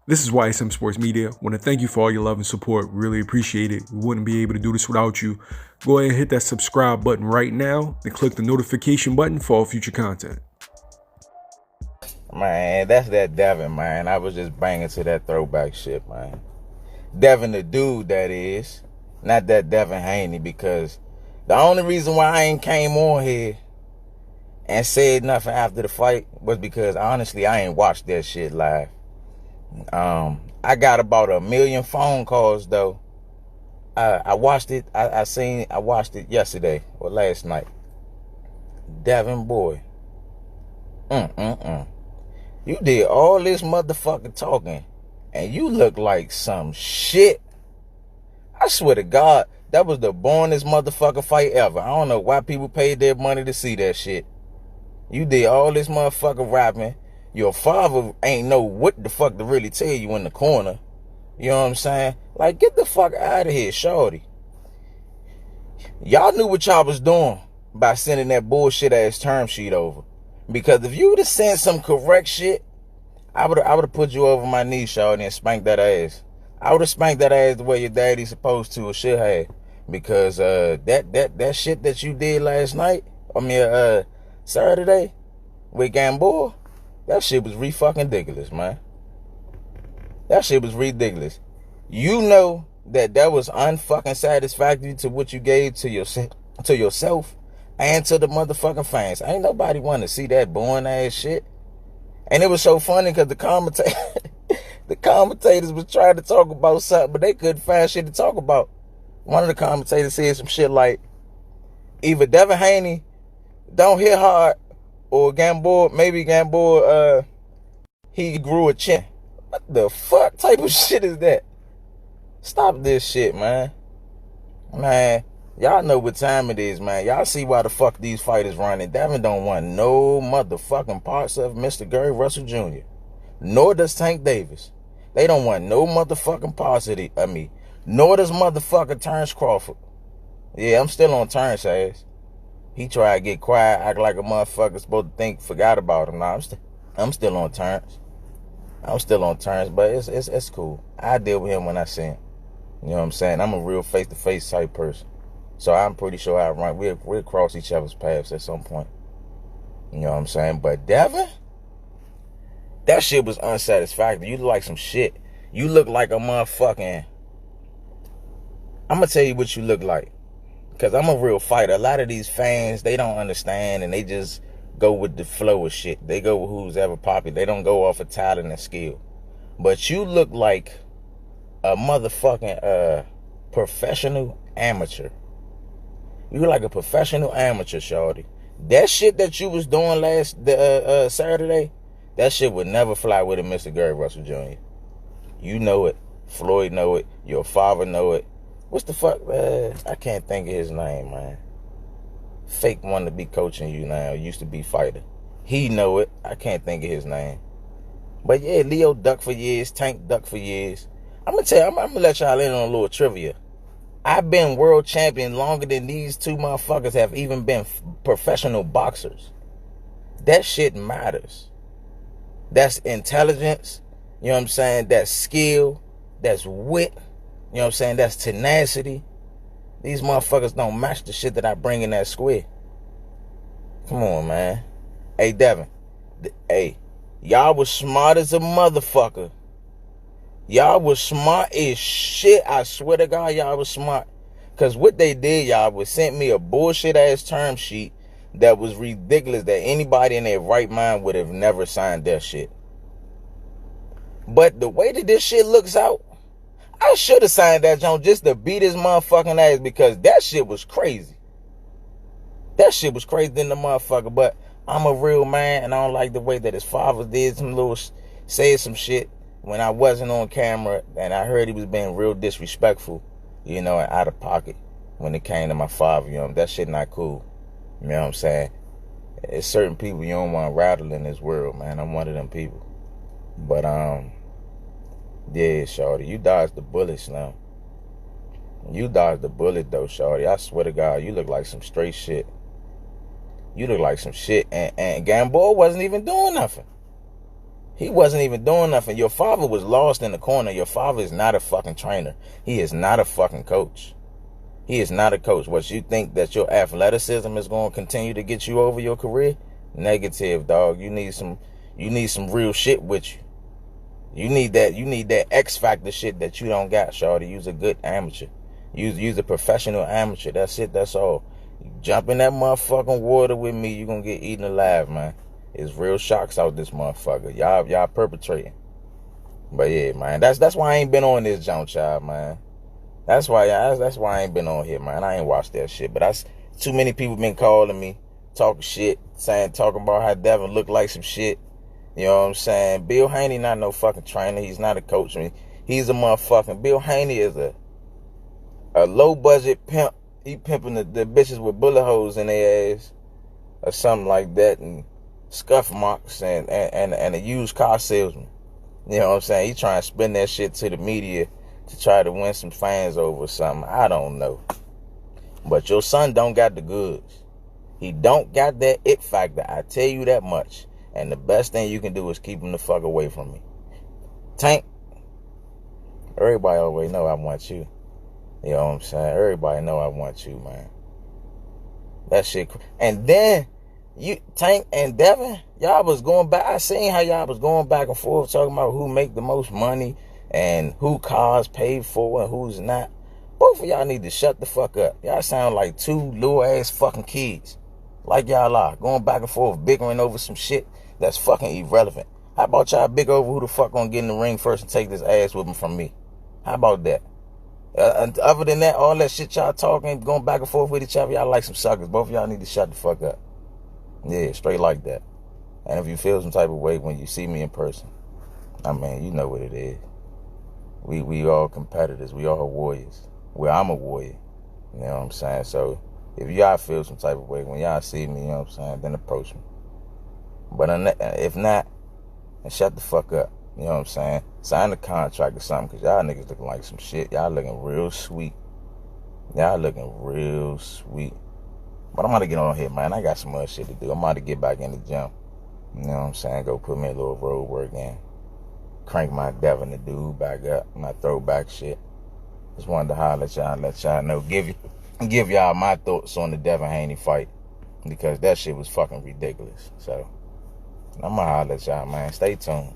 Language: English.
This is YSM Sports Media. Want to thank you for all your love and support. Really appreciate it. We wouldn't be able to do this without you. Go ahead and hit that subscribe button right now and click the notification button for all future content. Man, that's that Devin, man. I was just banging to that throwback shit, man. Devin the dude, that is. Not that Devin Haney, because the only reason why I ain't came on here and said nothing after the fight was because, honestly, I ain't watched that shit live. I got about 1 million phone calls, though. I watched it. I watched it yesterday or last night. Devin, boy. You did all this motherfucking talking, and you look like some shit. I swear to God, that was the boringest motherfucking fight ever. I don't know why people paid their money to see that shit. You did all this motherfucking rapping. Your father ain't know what the fuck to really tell you in the corner. You know what I'm saying? Like, get the fuck out of here, shorty. Y'all knew what y'all was doing by sending that bullshit ass term sheet over. Because if you would have sent some correct shit, I would have put you over my knee, shorty, and spanked that ass. I would have spanked that ass the way your daddy's supposed to or should have. Because that shit that you did last night, Saturday with Gamboa, that shit was fucking ridiculous, man. That shit was ridiculous. You know that was unfucking satisfactory to what you gave to yourself and to the motherfucking fans. Ain't nobody want to see that boring ass shit. And it was so funny because the commentators was trying to talk about something, but they couldn't find shit to talk about. One of the commentators said some shit like, either Devin Haney don't hit hard, or Gamboa, he grew a chin. What the fuck type of shit is that? Stop this shit, man. Man, y'all know what time it is, man. Y'all see why the fuck these fighters running. Devin don't want no motherfucking parts of Mr. Gary Russell Jr. Nor does Tank Davis. They don't want no motherfucking parts of me. Nor does motherfucker Terrence Crawford. Yeah, I'm still on Terrence ass. He tried to get quiet, act like a motherfucker supposed to forgot about him. Nah, I'm still on Terrence. I'm still on Terrence, but it's cool. I deal with him when I see him. You know what I'm saying? I'm a real face-to-face type person. So I'm pretty sure we'll cross each other's paths at some point. You know what I'm saying? But Devin, that shit was unsatisfactory. You look like some shit. You look like a motherfucking... I'm going to tell you what you look like. Because I'm a real fighter. A lot of these fans, they don't understand, and they just go with the flow of shit. They go with who's ever popular. They don't go off of talent and skill. But you look like a motherfucking professional amateur. You look like a professional amateur, shorty. That shit that you was doing last Saturday, that shit would never fly with a Mr. Gary Russell Jr. You know it. Floyd know it. Your father know it. What's the fuck? I can't think of his name, man. Fake one to be coaching you now. Used to be fighter. He know it. I can't think of his name. But yeah, Leo ducked for years. Tank ducked for years. I'm gonna let y'all in on a little trivia. I've been world champion longer than these two motherfuckers have even been professional boxers. That shit matters. That's intelligence. You know what I'm saying? That's skill. That's wit. You know what I'm saying? That's tenacity. These motherfuckers don't match the shit that I bring in that square. Come on, man. Hey, Devin. Hey, y'all was smart as a motherfucker. Y'all was smart as shit. I swear to God, y'all was smart. Because what they did, y'all, was sent me a bullshit-ass term sheet that was ridiculous, that anybody in their right mind would have never signed that shit. But the way that this shit looks out, I should have signed that joint just to beat his motherfucking ass, because that shit was crazy. That shit was crazy than the motherfucker. But I'm a real man, and I don't like the way that his father said some shit when I wasn't on camera, and I heard he was being real disrespectful, you know, and out of pocket when it came to my father. You know, that shit not cool. You know what I'm saying? There's certain people you don't want to rattle in this world, man. I'm one of them people. But yeah, shorty, you dodged the bullets now. You dodged the bullet, though, shorty. I swear to God, you look like some straight shit. You look like some shit. And Gamboa wasn't even doing nothing. He wasn't even doing nothing. Your father was lost in the corner. Your father is not a fucking trainer. He is not a fucking coach. He is not a coach. What, you think that your athleticism is going to continue to get you over your career? Negative, dog. You need some real shit with you. You need that X factor shit that you don't got, shawty. Use a good amateur. Use a professional amateur. That's it. That's all. You jump in that motherfucking water with me, you gonna get eaten alive, man. It's real sharks out this motherfucker. Y'all perpetrating. But yeah, man. That's why I ain't been on this jump, child, man. That's why I ain't been on here, man. I ain't watched that shit. But that's too many people been calling me, talking shit, talking about how Devin look like some shit. You know what I'm saying? Bill Haney not no fucking trainer. He's not a coach. I mean, he's a motherfucking... Bill Haney is a low-budget pimp. He pimping the bitches with bullet holes in their ass or something like that, and scuff marks and a used car salesman. You know what I'm saying? He trying to spin that shit to the media to try to win some fans over or something. I don't know. But your son don't got the goods. He don't got that it factor. I tell you that much. And the best thing you can do is keep him the fuck away from me. Tank, everybody always know I want you. You know what I'm saying? Everybody know I want you, man. That shit. And then, Tank and Devin, y'all was going back. I seen how y'all was going back and forth talking about who make the most money and who cars paid for and who's not. Both of y'all need to shut the fuck up. Y'all sound like two little ass fucking kids. Like y'all are. Going back and forth, bickering over some shit that's fucking irrelevant. How about y'all big over who the fuck gonna get in the ring first and take this ass whipping from me? How about that? Other than that, all that shit y'all talking, going back and forth with each other, y'all like some suckers. Both of y'all need to shut the fuck up. Yeah, straight like that. And if you feel some type of way when you see me in person, I mean, you know what it is. We all competitors. We all warriors. Well, I'm a warrior. You know what I'm saying? So if y'all feel some type of way when y'all see me, you know what I'm saying, then approach me. But if not, then shut the fuck up. You know what I'm saying? Sign the contract or something, because y'all niggas looking like some shit. Y'all looking real sweet. Y'all looking real sweet. But I'm about to get on here, man. I got some other shit to do. I'm about to get back in the gym. You know what I'm saying? Go put me a little road work in. Crank my Devin the dude back up. My throwback shit. Just wanted to holler at y'all and let y'all know. Give y'all my thoughts on the Devin Haney fight. Because that shit was fucking ridiculous. So, I'm going to holler at y'all, man. Stay tuned.